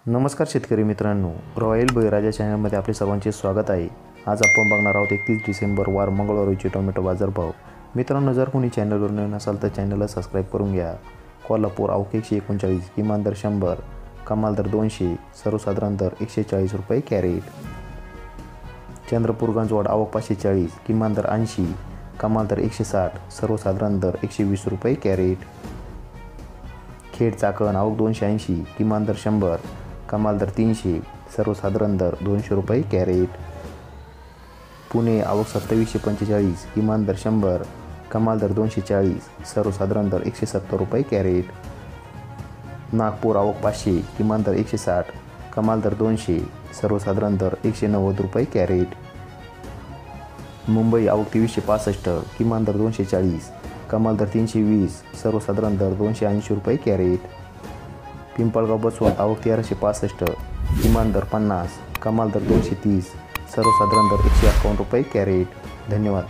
नमस्कार शेतकरी मित्रांनो, रॉयल बळीराजा चॅनलमध्ये आपले सर्वांचे स्वागत आहे। आज आपण बघणार आहोत 31 डिसेंबर वार मंगळवार रोजी टोमॅटो बाजारभाव। मित्रांनो, जर कोणी चॅनलवर नवीन असाल तर चॅनलला सबस्क्राइब करून घ्या। कोल्हापूर आवक 139, किमान दर 100, कमाल दर 200, सर्वसाधारण दर 140 रुपये कॅरेट। चंद्रपूर गंजवाड आवक 540, किमान दर 80, कमाल दर 160, सर्वसाधारण दर 120 रुपये कॅरेट। खेड चाकण आवक 280, किमान दर 100, कमाल दर 300, सर्वसाधारण दर 200 रुपये कॅरेट। पुणे आवक 2745, किमान दर 100, कमाल दर 240, सर्वसाधारण दर 170 रुपये कॅरेट। नागपूर आवक 500, किमान दर 160, कमाल दर 200, सर्वसाधारण दर 190 रुपये कॅरेट। मुंबई आवक 2365, किमान दर 240, कमाल दर 320, सर्वसाधारण दर 280 रुपये कॅरेट। पिंपळगाव बसवंत आवक 1365, किमान दर 50, कमाल दर 230, सर्वसाधारण दर 151 रुपये कॅरेट। धन्यवाद।